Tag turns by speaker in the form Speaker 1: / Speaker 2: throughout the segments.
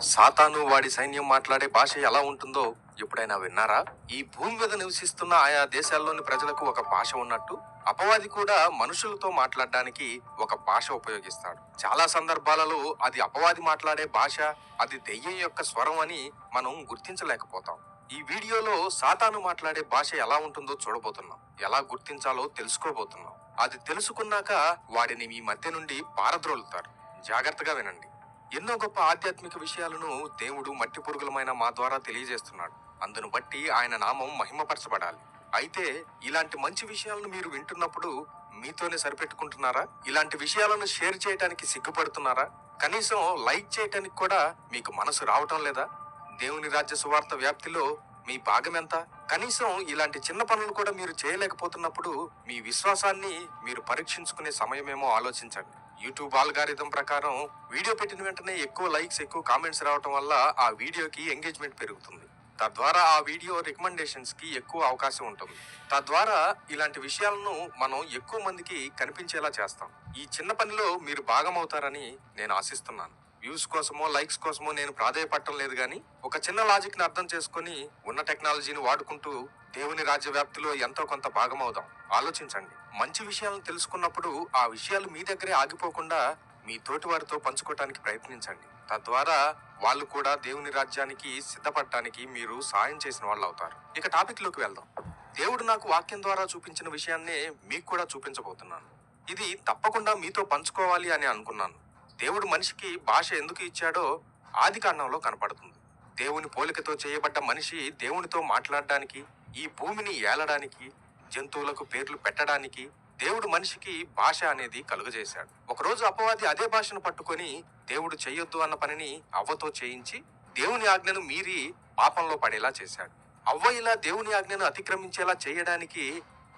Speaker 1: సాతాను వాడి సైన్యం మాట్లాడే భాష ఎలా ఉంటుందో ఎప్పుడైనా విన్నారా? ఈ భూమి మీద నివసిస్తున్న ఆయా దేశాల్లోని ప్రజలకు ఒక భాష ఉన్నట్టు అపవాది కూడా మనుషులతో మాట్లాడడానికి ఒక భాష ఉపయోగిస్తాడు. చాలా సందర్భాలలో అది అపవాది మాట్లాడే భాష, అది దెయ్యం యొక్క స్వరం అని మనం గుర్తించలేకపోతాం. ఈ వీడియోలో సాతాను మాట్లాడే భాష ఎలా ఉంటుందో చూడబోతున్నాం. ఎలా గుర్తించాలో తెలుసుకోబోతున్నాం. అది తెలుసుకున్నాక వాడిని మీ మధ్య నుండి పారద్రోలుతారు. జాగ్రత్తగా వినండి. ఎన్నో గొప్ప ఆధ్యాత్మిక విషయాలను దేవుడు మట్టి పురుగులమైన మా ద్వారా తెలియజేస్తున్నాడు. అందును బట్టి ఆయన నామం మహిమపరచబడాలి. అయితే ఇలాంటి మంచి విషయాలను మీరు వింటున్నప్పుడు మీతోనే సరిపెట్టుకుంటున్నారా? ఇలాంటి విషయాలను షేర్ చేయడానికి సిగ్గుపడుతున్నారా? కనీసం లైక్ చేయటానికి కూడా మీకు మనసు రావటం లేదా? దేవుని రాజ్య సువార్త వ్యాప్తిలో మీ భాగం ఎంత? కనీసం ఇలాంటి చిన్న పనులు కూడా మీరు చేయలేకపోతున్నప్పుడు మీ విశ్వాసాన్ని మీరు పరీక్షించుకునే సమయమేమో ఆలోచించండి. యూట్యూబ్ ఆల్గారిథం ప్రకారం వీడియో పెట్టిన వెంటనే ఎక్కువ లైక్స్, ఎక్కువ కామెంట్స్ రావటం వల్ల ఆ వీడియోకి ఎంగేజ్మెంట్ పెరుగుతుంది. తద్వారా ఆ వీడియో రికమెండేషన్స్ కి ఎక్కువ అవకాశం ఉంటుంది. తద్వారా ఇలాంటి విషయాలను మనం ఎక్కువ మందికి కనిపించేలా చేస్తాం. ఈ చిన్న పనిలో మీరు భాగమవుతారని నేను ఆశిస్తున్నాను. వ్యూస్ కోసమో లైక్స్ కోసమో నేను ప్రాధాయపడటం లేదు, కానీ ఒక చిన్న లాజిక్ ని అర్థం చేసుకుని ఉన్న టెక్నాలజీని వాడుకుంటూ దేవుని రాజ్య వ్యాప్తిలో ఎంతో కొంత భాగం అవుదాం. ఆలోచించండి. మంచి విషయాలను తెలుసుకున్నప్పుడు ఆ విషయాలు మీ దగ్గరే ఆగిపోకుండా మీ తోటి వారితో పంచుకోవటానికి ప్రయత్నించండి. తద్వారా వాళ్ళు కూడా దేవుని రాజ్యానికి సిద్ధపడటానికి మీరు సాయం చేసిన వాళ్ళు అవుతారు. ఇక టాపిక్ లోకి వెళ్దాం. దేవుడు నాకు వాక్యం ద్వారా చూపించిన విషయాన్నే మీకు కూడా చూపించబోతున్నాను. ఇది తప్పకుండా మీతో పంచుకోవాలి అని అనుకున్నాను. దేవుడు మనిషికి భాష ఎందుకు ఇచ్చాడో ఆది కాండంలో కనపడుతుంది. దేవుని పోలికతో చేయబడ్డ మనిషి దేవునితో మాట్లాడడానికి, ఈ భూమిని ఏలడానికి, జంతువులకు పేర్లు పెట్టడానికి దేవుడు మనిషికి భాష అనేది కలుగజేశాడు. ఒకరోజు అపవాది అదే భాషను పట్టుకొని దేవుడు చెయ్యొద్దు అన్న పనిని అవ్వతో చేయించి దేవుని ఆజ్ఞను మీరి పాపంలో పడేలా చేశాడు. అవ్వ ఇలా దేవుని ఆజ్ఞను అతిక్రమించేలా చేయడానికి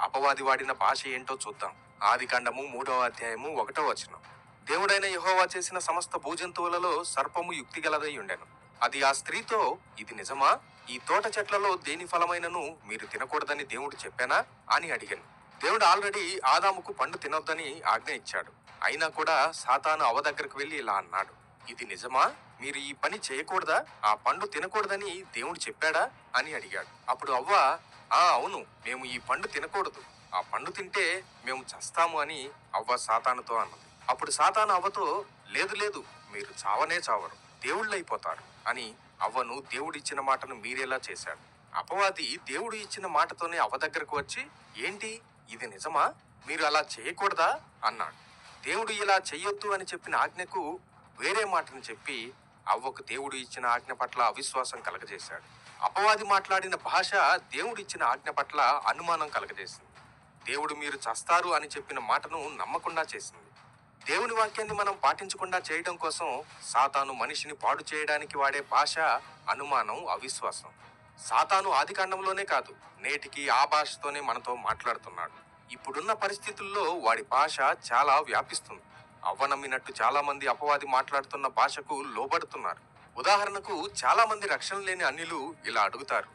Speaker 1: అపవాది వాడిన భాష ఏంటో చూద్దాం. ఆది కాండము 3వ అధ్యాయము 1వ వచనం. దేవుడైన యెహోవా చేసిన సమస్త భూజంతువులలో సర్పము యుక్తిగలదై ఉండెను. అది ఆ స్త్రీతో, ఇది నిజమా? ఈ తోట చెట్లలో దేని ఫలమైనను మీరు తినకూడదని దేవుడు చెప్పానా అని అడిగాను. దేవుడు ఆల్రెడీ ఆదాముకు పండు తినొద్దని ఆజ్ఞ ఇచ్చాడు. అయినా కూడా సాతాను అవ్వ దగ్గరకు వెళ్లి ఇలా అన్నాడు, ఇది నిజమా? మీరు ఈ పని చేయకూడదా? ఆ పండు తినకూడదని దేవుడు చెప్పాడా అని అడిగాడు. అప్పుడు అవ్వ, అవును, మేము ఈ పండు తినకూడదు, ఆ పండు తింటే మేము చస్తాము అని అవ్వ సాతానుతో అన్నది. అప్పుడు సాతాను అవ్వతో, లేదు లేదు, మీరు చావనే చావరు, దేవుళ్ళైపోతారు అని అవ్వను దేవుడిచ్చిన మాటను మీరేలా చేశాడు. అపవాది దేవుడు ఇచ్చిన మాటతోనే అవ్వ దగ్గరకు వచ్చి, ఏంటి ఇది నిజమా? మీరు అలా చేయకూడదా అన్నాడు. దేవుడు ఇలా చెయ్యొద్దు అని చెప్పిన ఆజ్ఞకు వేరే మాటను చెప్పి అవ్వకు దేవుడు ఇచ్చిన ఆజ్ఞ పట్ల అవిశ్వాసం కలగజేశాడు. అపవాది మాట్లాడిన భాష దేవుడు ఇచ్చిన ఆజ్ఞ పట్ల అనుమానం కలగజేసింది. దేవుడు మీరు చస్తారు అని చెప్పిన మాటను నమ్మకుండా చేసింది. దేవుని వాక్యాన్ని మనం పాటించకుండా చేయడం కోసం సాతాను మనిషిని పాడు చేయడానికి వాడే భాష అనుమానం, అవిశ్వాసం. సాతాను ఆది కాండంలోనే కాదు, నేటికి ఆ భాషతోనే మనతో మాట్లాడుతున్నాడు. ఇప్పుడున్న పరిస్థితుల్లో వాడి భాష చాలా వ్యాపిస్తుంది. అవ్వ నమ్మినట్టు చాలా మంది అపవాది మాట్లాడుతున్న భాషకు లోబడుతున్నారు. ఉదాహరణకు చాలా మంది రక్షణ లేని అన్యులు ఇలా అడుగుతారు,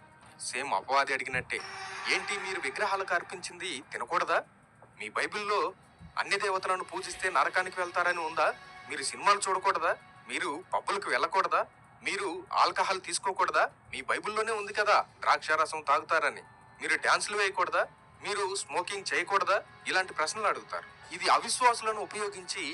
Speaker 1: సేమ్ అపవాది అడిగినట్టే, ఏంటి మీరు విగ్రహాలకు అర్పించింది తినకూడదా? మీ బైబిల్లో అన్య దేవతలను పూజిస్తే నరకానికి వెళ్తారని ఉందా? మీరు సినిమాలు చూడకూడదా? మీరు పబ్బులకు వెళ్ళకూడదా? మీరు ఆల్కహాల్ తీసుకోకూడదా? మీ బైబిల్లోనే ఉంది కదా ద్రాక్షారసం తాగుతారని. మీరు డాన్సులు వేయకూడదా? మీరు స్మోకింగ్ చేయకూడదా? ఇలాంటి ప్రశ్నలు అడుగుతారు. ఇది అవిశ్వాసులను ఉపయోగించి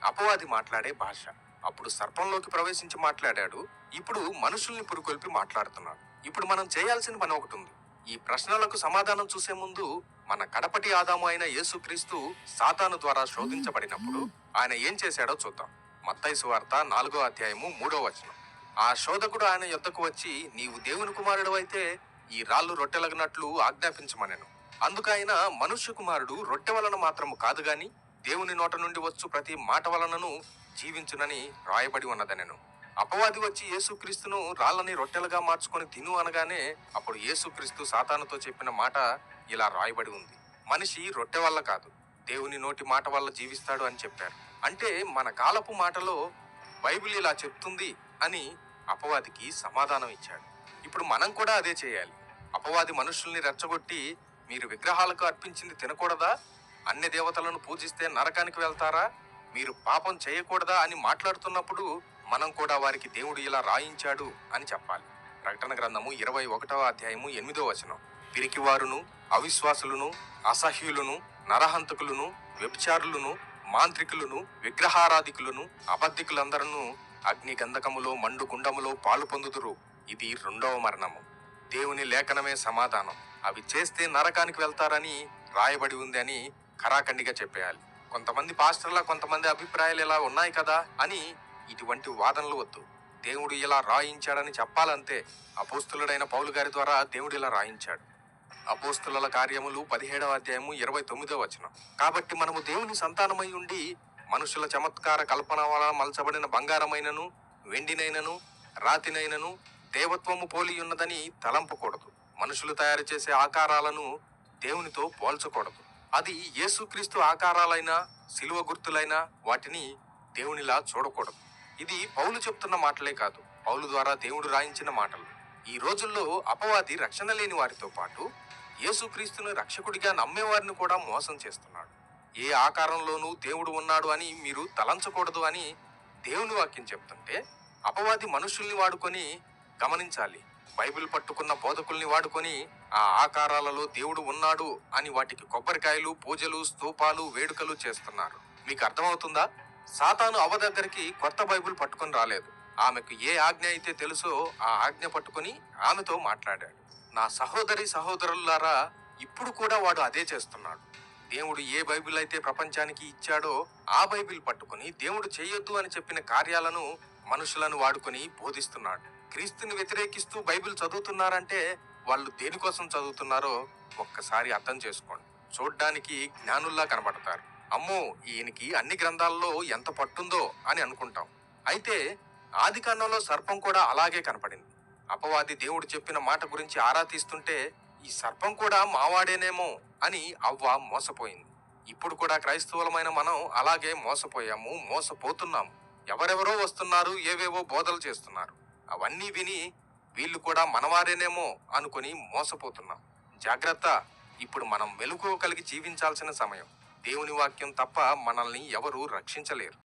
Speaker 1: అపవాది మాట్లాడే భాష. అప్పుడు సర్పంలోకి ప్రవేశించి మాట్లాడాడు, ఇప్పుడు మనుషుల్ని పురుకొల్పి మాట్లాడుతున్నాడు. ఇప్పుడు మనం చేయాల్సిన పని ఒకటి ఉంది. ఈ ప్రశ్నలకు సమాధానం చూసే ముందు మన కడపటి ఆదాము అయిన యేసుక్రీస్తు సాతాను ద్వారా శోధించబడినప్పుడు ఆయన ఏం చేశాడో చూద్దాం. మత్తయి సువార్త 4వ అధ్యాయము 3వ వచనం. ఆ శోధకుడు ఆయన యొద్దకు వచ్చి, నీవు దేవుని కుమారుడు అయితే ఈ రాళ్ళు రొట్టెలగినట్లు ఆజ్ఞాపించమనెను. అందుకు ఆయన, మనుష్య కుమారుడు రొట్టె వలన మాత్రము కాదు గాని దేవుని నోట నుండి వచ్చు ప్రతి మాట వలనను జీవించునని రాయబడి ఉన్నదనెను. అపవాది వచ్చి యేసుక్రీస్తును రాళ్ళని రొట్టెలుగా మార్చుకొని తిను అనగానే అప్పుడు యేసుక్రీస్తు సాతానుతో చెప్పిన మాట ఇలా రాయబడి ఉంది, మనిషి రొట్టె వల్ల కాదు దేవుని నోటి మాట వల్ల జీవిస్తాడు అని చెప్పారు. అంటే మన కాలపు మాటలో బైబిల్ ఇలా చెప్తుంది అని అపవాదికి సమాధానం ఇచ్చాడు. ఇప్పుడు మనం కూడా అదే చేయాలి. అపవాది మనుషుల్ని రెచ్చగొట్టి, మీరు విగ్రహాలకు అర్పించింది తినకూడదా? అన్య దేవతలను పూజిస్తే నరకానికి వెళ్తారా? మీరు పాపం చేయకూడదా అని మాట్లాడుతున్నప్పుడు మనం కూడా వారికి దేవుడు ఇలా రాయించాడు అని చెప్పాలి. ప్రకటన గ్రంథము 21వ అధ్యాయము 8వ వచనం. పిరికివారును, అవిశ్వాసులను, అసహ్యులను, నరహంతకులను, వ్యభిచారులను, మాంత్రికులను, విగ్రహారాధికులను, అబద్ధికులందరూ అగ్ని గంధకములో మండు గుండములో పాలు పొందుదురు. ఇది 2వ మరణము. దేవుని లేఖనమే సమాధానం. అవి చేస్తే నరకానికి వెళ్తారని రాయబడి ఉంది అని ఖరాఖండిగా చెప్పేయాలి. కొంతమంది పాస్టర్ల కొంతమంది అభిప్రాయాలు ఇలా ఉన్నాయి కదా అని ఇటువంటి వాదనలు వద్దు. దేవుడు ఇలా రాయించాడని చెప్పాలంతే. అపోస్తులుడైన పౌలు గారి ద్వారా దేవుడు ఇలా రాయించాడు. అపోస్తుల కార్యములు 17వ అధ్యాయము 29వ వచనం. కాబట్టి మనము దేవుని సంతానమై ఉండి మనుషుల చమత్కార కల్పన వలన మలచబడిన బంగారమైనను, వెండినైనను, రాతినైనను దేవత్వము పోలి ఉన్నదని తలంపకూడదు. మనుషులు తయారు చేసే ఆకారాలను దేవునితో పోల్చకూడదు. అది యేసుక్రీస్తు ఆకారాలైన, శిలువ గుర్తులైన వాటిని దేవునిలా చూడకూడదు. ఇది పౌలు చెప్తున్న మాటలే కాదు, పౌలు ద్వారా దేవుడు రాయించిన మాటలు. ఈ రోజుల్లో అపవాది రక్షణ లేని వారితో పాటు యేసుక్రీస్తును రక్షకుడిగా నమ్మేవారిని కూడా మోసం చేస్తున్నాడు. ఏ ఆకారంలోనూ దేవుడు ఉన్నాడు అని మీరు తలంచకూడదు అని దేవుని వాక్యం చెప్తుంటే అపవాది మనుషుల్ని వాడుకొని గమనించాలి. బైబిల్ పట్టుకున్న బోధకుల్ని వాడుకొని ఆ ఆకారాలలో దేవుడు ఉన్నాడు అని వాటికి కొబ్బరికాయలు, పూజలు, స్తూపాలు, వేడుకలు చేస్తున్నారు. మీకు అర్థమవుతుందా? సాతాను అవ్వ దగ్గరికి కొత్త బైబిల్ పట్టుకొని రాలేదు. ఆమెకు ఏ ఆజ్ఞ అయితే తెలుసో ఆ ఆజ్ఞ పట్టుకొని ఆమెతో మాట్లాడాడు. నా సహోదరి సహోదరులారా, ఇప్పుడు కూడా వాడు అదే చేస్తున్నాడు. దేవుడు ఏ బైబిల్ అయితే ప్రపంచానికి ఇచ్చాడో ఆ బైబిల్ పట్టుకుని దేవుడు చేయొద్దు అని చెప్పిన కార్యాలను మనుషులను వాడుకొని బోధిస్తున్నాడు. క్రీస్తుని వ్యతిరేకిస్తూ బైబిల్ చదువుతున్నారంటే వాళ్ళు దేనికోసం చదువుతున్నారో ఒక్కసారి అర్థం చేసుకోండి. చూడ్డానికి జ్ఞానుల్లా కనబడతారు. అమ్మో, ఈయనకి అన్ని గ్రంథాల్లో ఎంత పట్టుందో అని అనుకుంటాం. అయితే ఆదికాండంలో సర్పం కూడా అలాగే కనపడింది. అపవాది దేవుడు చెప్పిన మాట గురించి ఆరా తీస్తుంటే ఈ సర్పం కూడా మావాడేనేమో అని అవ్వ మోసపోయింది. ఇప్పుడు కూడా క్రైస్తవులమైన మనం అలాగే మోసపోయాము, మోసపోతున్నాము. ఎవరెవరో వస్తున్నారు, ఏవేవో బోధలు చేస్తున్నారు. అవన్నీ విని వీళ్ళు కూడా మనవారేనేమో అనుకుని మోసపోతున్నాం. జాగ్రత్త, ఇప్పుడు మనం మెలకువ కలిగి జీవించాల్సిన సమయం. దేవుని వాక్యం తప్ప మనల్ని ఎవరు రక్షించలేరు.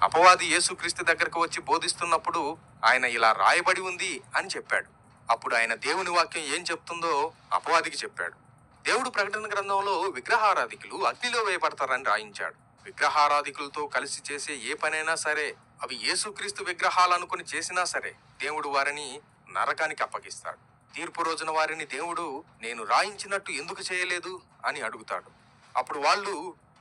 Speaker 1: అపవాది యేసుక్రీస్తు దగ్గరకు వచ్చి బోధిస్తున్నప్పుడు ఆయన ఇలా రాయబడి ఉంది అని చెప్పాడు. అప్పుడు ఆయన దేవుని వాక్యం ఏం చెప్తుందో అపవాదికి చెప్పాడు. దేవుడు ప్రకటన గ్రంథంలో విగ్రహారాధికులు అగ్నిలో వేయబడతారని రాయించాడు. విగ్రహారాధికులతో కలిసి చేసే ఏ పనైనా సరే, అవి యేసుక్రీస్తు విగ్రహాలు అనుకుని చేసినా సరే, దేవుడు వారిని నరకానికి అప్పగిస్తాడు. తీర్పు రోజున వారిని దేవుడు నేను రాయించినట్టు ఎందుకు చేయలేదు అని అడుగుతాడు. అప్పుడు వాళ్ళు,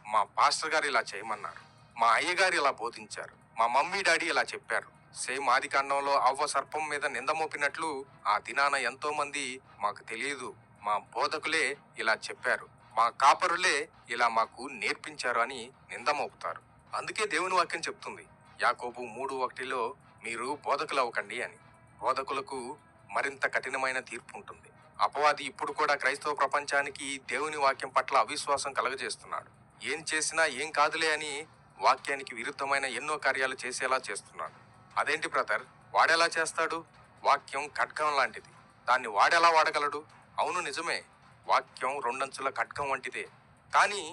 Speaker 1: మా పాస్టర్ గారు ఇలా చేయమన్నారు, మా అయ్యగారు ఇలా బోధించారు, మా మమ్మీ డాడీ ఇలా చెప్పారు. సేమ్ ఆదికాండంలో అవ్వ సర్పం మీద నింద మోపినట్లు ఆ దినాన ఎంతో మంది మాకు తెలియదు, మా బోధకులే ఇలా చెప్పారు, మా కాపరులే ఇలా మాకు నేర్పించారు అని నింద మోపుతారు. అందుకే దేవుని వాక్యం చెప్తుంది యాకోబు 3:1 మీరు బోధకులు అవ్వకండి అని. బోధకులకు మరింత కఠినమైన తీర్పు ఉంటుంది. అపవాది ఇప్పుడు కూడా క్రైస్తవ ప్రపంచానికి దేవుని వాక్యం పట్ల అవిశ్వాసం కలగజేస్తున్నాడు. ఏం చేసినా ఏం కాదులే అని వాక్యానికి విరుద్ధమైన ఎన్నో కార్యాలు చేసేలా చేస్తున్నాడు. అదేంటి బ్రదర్, వాడెలా చేస్తాడు? వాక్యం ఖడ్గం లాంటిది, దాన్ని వాడెలా వాడగలడు? అవును నిజమే, వాక్యం 2 అంచుల ఖడ్గం వంటిదే. కానీ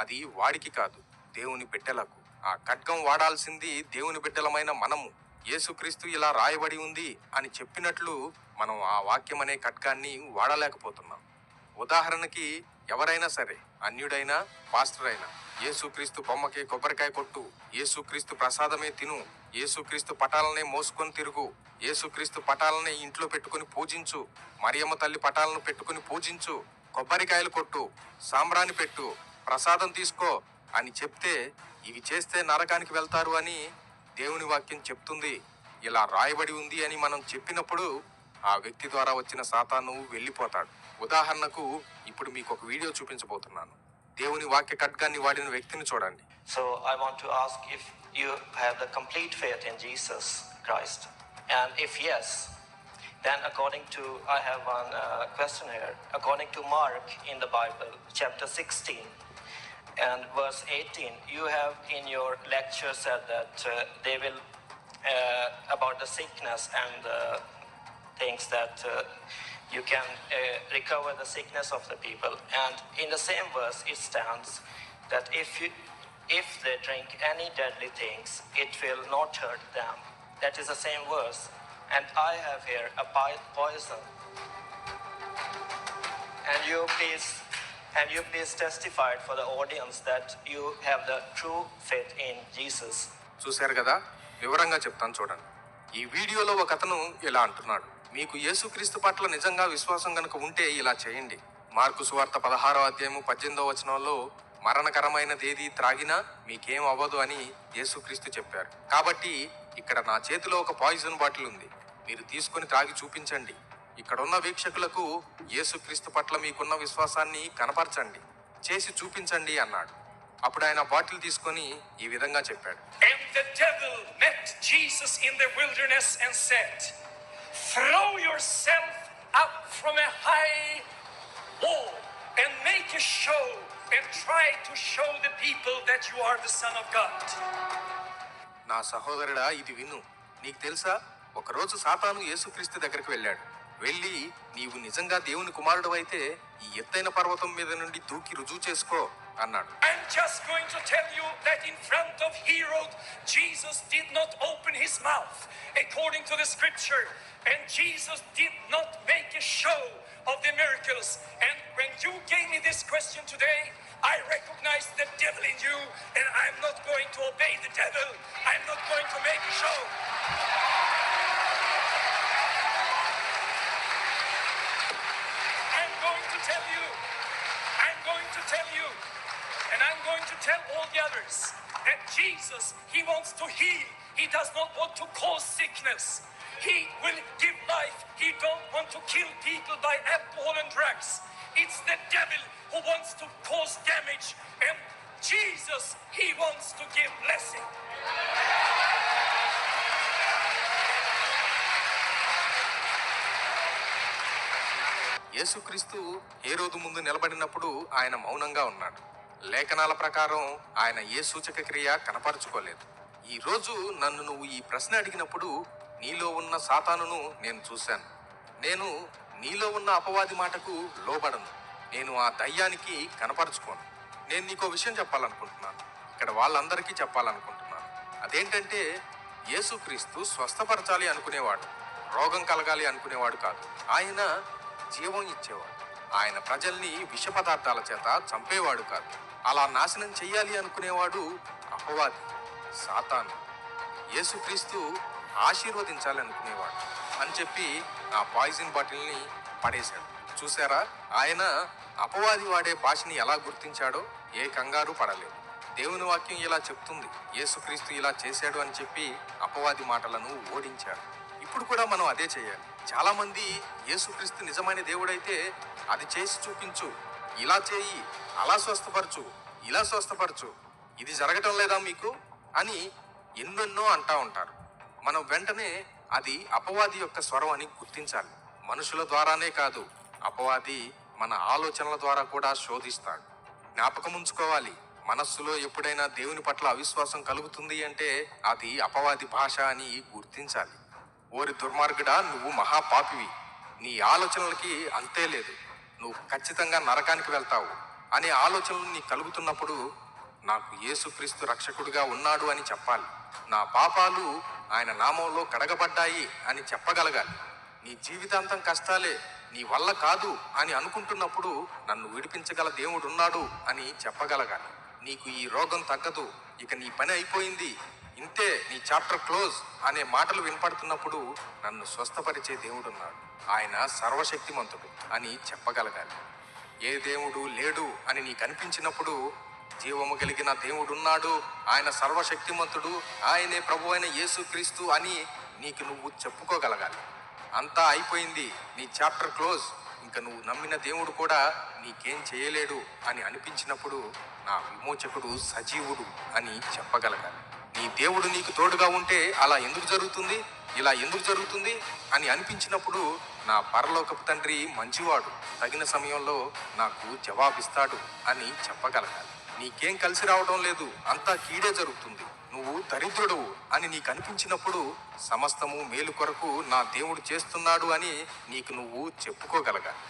Speaker 1: అది వాడికి కాదు, దేవుని బిడ్డలకు. ఆ ఖడ్గం వాడాల్సింది దేవుని బిడ్డలమైన మనము. యేసుక్రీస్తు ఇలా రాయబడి ఉంది అని చెప్పినట్లు మనం ఆ వాక్యం అనే ఖడ్గాన్ని వాడలేకపోతున్నాం. ఉదాహరణకి ఎవరైనా సరే, అన్యుడైనా పాస్టర్ అయినా, యేసుక్రీస్తు బొమ్మకే కొబ్బరికాయ కొట్టు, యేసుక్రీస్తు ప్రసాదమే తిను, యేసుక్రీస్తు పటాలనే మోసుకొని తిరుగు, యేసుక్రీస్తు పటాలనే ఇంట్లో పెట్టుకుని పూజించు, మరియమ్మ తల్లి పటాలను పెట్టుకుని పూజించు, కొబ్బరికాయలు కొట్టు, సాంబ్రాణి పెట్టు, ప్రసాదం తీసుకో అని చెప్తే ఇవి చేస్తే నరకానికి వెళ్తారు అని దేవుని వాక్యం చెప్తుంది. ఇలా రాయబడి ఉంది అని మనం చెప్పినప్పుడు ఆ వ్యక్తి ద్వారా వచ్చిన సాతాను వెళ్ళిపోతాడు. ఉదాహరణకు ఇప్పుడు మీకు ఒక వీడియో చూపించబోతున్నాను. దేవుని వాక్య ఖడ్గాన్ని వాడిన వ్యక్తిని చూడండి.
Speaker 2: So I want to ask if you have the complete faith in Jesus Christ, and if yes, then according to, I have one question here. According to Mark in the Bible, chapter 16 and verse 18, you have in your lecture said that they will about the sickness and things that you can recover the sickness of the people. And in the same verse it stands that if they drink any deadly things, it will not hurt them. That is the same verse. And I have here a poison. And you please testify for the audience that you have the true faith in Jesus.
Speaker 1: చూశారు కదా, వివరంగా చెప్తాను చూడండి. ఈ వీడియోలో ఒక అతను ఇలా అంటున్నాడు, మీకు యేసుక్రీస్తు పట్ల నిజంగా విశ్వాసం గనుక ఉంటే ఇలా చేయండి. మార్కు సువార్త 16:18 మరణకరమైనదేది త్రాగినా మీకేం అవ్వదు అని యేసుక్రీస్తు చెప్పారు. కాబట్టి ఇక్కడ నా చేతిలో ఒక పాయిజన్ బాటిల్ ఉంది, మీరు తీసుకొని త్రాగి చూపించండి. ఇక్కడున్న వీక్షకులకు యేసుక్రీస్తు పట్ల మీకున్న విశ్వాసాన్ని కనపరచండి, చేసి చూపించండి అన్నాడు. అప్పుడు ఆయన బాటిల్ తీసుకొని ఈ విధంగా చెప్పాడు.
Speaker 3: And the devil met Jesus in the wilderness and said, throw yourself up from a high wall and make a show and try to show the people that you are the Son of God.
Speaker 1: నా సహోదరుడా, ఇది విను. నీకు తెలుసా, ఒకరోజు సాతాను యేసుక్రీస్తు దగ్గరికి వెళ్ళాడు. వెళ్ళి, నీవు నిజంగా దేవుని కుమారుడు అయితే ఈ ఎత్తైన పర్వతం మీద నుండి దూకి రుజువు చేసుకో అన్నాడు.
Speaker 3: I'm just going to tell you that in front of Herod, Jesus did not open his mouth according to the scripture, and Jesus did not make a show of the miracles. And when you gave me this question today, I recognize the devil in you, and I'm not going to obey the devil. I'm not going to make a show. I'm going to tell you, and I'm going to tell all the others that Jesus, he wants to heal. He does not want to cause sickness. He will give life. He don't want to kill people by alcohol and drugs. It's the devil who wants to cause damage, and Jesus, he wants to give blessing.
Speaker 1: యేసుక్రీస్తు హేరోదు ముందు నిలబడినప్పుడు ఆయన మౌనంగా ఉన్నాడు. లేఖనాల ప్రకారం ఆయన ఏ సూచక క్రియ కనపరుచుకోలేదు. ఈ రోజు నన్ను నువ్వు ఈ ప్రశ్న అడిగినప్పుడు నీలో ఉన్న సాతానును నేను చూశాను. నేను నీలో ఉన్న అపవాది మాటకు లోబడను. నేను ఆ దయ్యానికి కనపరుచుకోను. నేను నీకో విషయం చెప్పాలనుకుంటున్నాను, ఇక్కడ వాళ్ళందరికీ చెప్పాలనుకుంటున్నాను. అదేంటంటే, యేసుక్రీస్తు స్వస్థపరచాలి అనుకునేవాడు, రోగం కలగాలి అనుకునేవాడు కాదు. ఆయన జీవం ఇచ్చేవాడు. ఆయన ప్రజల్ని విష పదార్థాల చేత చంపేవాడు కాదు. అలా నాశనం చెయ్యాలి అనుకునేవాడు అపవాది, సాతాను. యేసుక్రీస్తు ఆశీర్వదించాలి అనుకునేవాడు అని చెప్పి ఆ పాయిజన్ బాటిల్ని పడేశాడు. చూసారా, ఆయన అపవాది వాడే భాషని ఎలా గుర్తించాడో ఏ కంగారు పడలేదు. దేవుని వాక్యం ఇలా చెప్తుంది, యేసుక్రీస్తు ఇలా చేశాడు అని చెప్పి అపవాది మాటలను ఓడించాడు. ఇప్పుడు కూడా మనం అదే చేయాలి. చాలా మంది యేసుక్రీస్తు నిజమైన దేవుడైతే అది చేసి చూపించు, ఇలా చేయి, అలా స్వస్థపరచు, ఇలా స్వస్థపరచు, ఇది జరగటం లేదా మీకు అని ఎన్నెన్నో అంటా ఉంటారు. మనం వెంటనే అది అపవాది యొక్క స్వరం అని గుర్తించాలి. మనుషుల ద్వారానే కాదు, అపవాది మన ఆలోచనల ద్వారా కూడా శోధిస్తాడు. జ్ఞాపకం ఉంచుకోవాలి, మనస్సులో ఎప్పుడైనా దేవుని పట్ల అవిశ్వాసం కలుగుతుంది అంటే అది అపవాది భాష అని గుర్తించాలి. ఓరి దుర్మార్గుడా, నువ్వు మహాపాపివి, నీ ఆలోచనలకి అంతే లేదు, నువ్వు ఖచ్చితంగా నరకానికి వెళ్తావు అనే ఆలోచనలు నీకు కలుగుతున్నప్పుడు నాకు యేసుక్రీస్తు రక్షకుడిగా ఉన్నాడు అని చెప్పాలి. నా పాపాలు ఆయన నామంలో కడగబడ్డాయి అని చెప్పగలగాలి. నీ జీవితాంతం కష్టాలే, నీ వల్ల కాదు అని అనుకుంటున్నప్పుడు నన్ను విడిపించగల దేవుడు ఉన్నాడు అని చెప్పగలగాలి. నీకు ఈ రోగం తగ్గదు, ఇక నీ పని అయిపోయింది, ఇంతే, నీ చాప్టర్ క్లోజ్ అనే మాటలు వినపడుతున్నప్పుడు నన్ను స్వస్థపరిచే దేవుడున్నాడు, ఆయన సర్వశక్తిమంతుడు అని చెప్పగలగాలి. ఏ దేవుడు లేడు అని నీకు అనిపించినప్పుడు జీవము కలిగిన దేవుడున్నాడు, ఆయన సర్వశక్తిమంతుడు, ఆయనే ప్రభు అయిన యేసుక్రీస్తు అని నీకు నువ్వు చెప్పుకోగలగాలి. అంతా అయిపోయింది, నీ చాప్టర్ క్లోజ్, ఇంకా నువ్వు నమ్మిన దేవుడు కూడా నీకేం చేయలేడు అని అనిపించినప్పుడు నా విమోచకుడు సజీవుడు అని చెప్పగలగాలి. నీ దేవుడు నీకు తోడుగా ఉంటే అలా ఎందుకు జరుగుతుంది, ఇలా ఎందుకు జరుగుతుంది అని అనిపించినప్పుడు నా పరలోకపు తండ్రి మంచివాడు, తగిన సమయంలో నాకు జవాబిస్తాడు అని చెప్పగలగాలి. నీకేం కలిసి రావడం లేదు, అంతా కీడే జరుగుతుంది, నువ్వు దరిద్రుడు అని నీకు అనిపించినప్పుడు సమస్తము మేలు కొరకు నా దేవుడు చేస్తున్నాడు అని నీకు నువ్వు చెప్పుకోగలగాలి.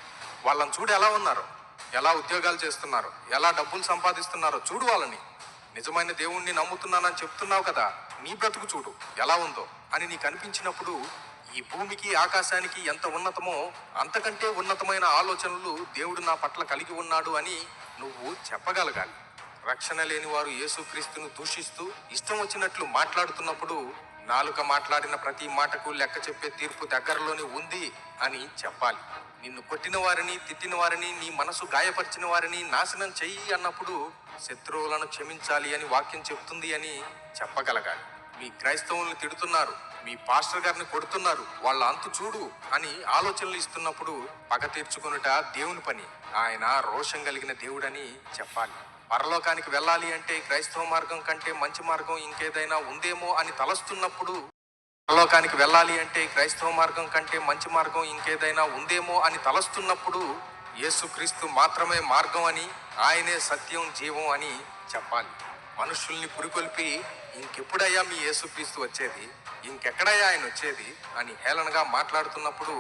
Speaker 1: వాళ్ళని చూడు ఎలా ఉన్నారో, ఎలా ఉద్యోగాలు చేస్తున్నారో, ఎలా డబ్బులు సంపాదిస్తున్నారో చూడు వాళ్ళని. నిజమైన దేవుణ్ణి నమ్ముతున్నానని చెప్తున్నావు కదా, నీ బ్రతుకు చూడు ఎలా ఉందో అని నీకు అనిపించినప్పుడు ఈ భూమికి ఆకాశానికి ఎంత ఉన్నతమో అంతకంటే ఉన్నతమైన ఆలోచనలు దేవుడు నా పట్ల కలిగి ఉన్నాడు అని నువ్వు చెప్పగలగాలి. రక్షణ లేని వారు యేసుక్రీస్తును దూషిస్తూ ఇష్టం వచ్చినట్లు మాట్లాడుతున్నప్పుడు నాలుక మాట్లాడిన ప్రతి మాటకు లెక్క చెప్పే తీర్పు దగ్గరలోనే ఉంది అని చెప్పాలి. నిన్ను కొట్టిన వారిని, తిట్టిన వారిని, నీ మనసు గాయపరిచిన వారిని నాశనం చెయ్యి అన్నప్పుడు శత్రువులను క్షమించాలి అని వాక్యం చెప్తుంది అని చెప్పగలగాలి. మీ క్రైస్తవులను తిడుతున్నారు, మీ పాస్టర్ గారిని కొడుతున్నారు, వాళ్ళ అంతు చూడు అని ఆలోచనలు ఇస్తున్నప్పుడు పగ తీర్చుకొనుట దేవుని పని, ఆయన రోషం కలిగిన దేవుడని చెప్పాలి. పరలోకానికి వెళ్ళాలి అంటే క్రైస్తవ మార్గం కంటే మంచి మార్గం ఇంకేదైనా ఉందేమో అని తలస్తున్నప్పుడు పరలోకానికి వెళ్ళాలి అంటే క్రైస్తవ మార్గం కంటే మంచి మార్గం ఇంకేదైనా ఉందేమో అని తలస్తున్నప్పుడు యేసుక్రీస్తు మాత్రమే మార్గం అని, ఆయనే సత్యం, జీవం అని చెప్పాలి. మనుషుల్ని పురికొల్పి ఇంకెప్పుడయ్యా మీ యేసుక్రీస్తు వచ్చేది, ఇంకెక్కడయ్యా ఆయన వచ్చేది అని హేళనగా మాట్లాడుతున్నప్పుడు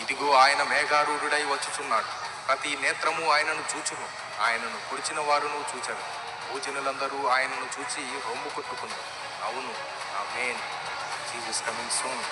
Speaker 1: ఇదిగో ఆయన మేఘారూఢుడై వచ్చుచున్నాడు, ప్రతి నేత్రము ఆయనను చూచును, ఆయనను పొడిచిన వారును చూచరు, భూజనులందరూ ఆయనను చూచి రొమ్ము కొట్టుకున్నారు. అవును, ఆమేన్. Jesus coming soon.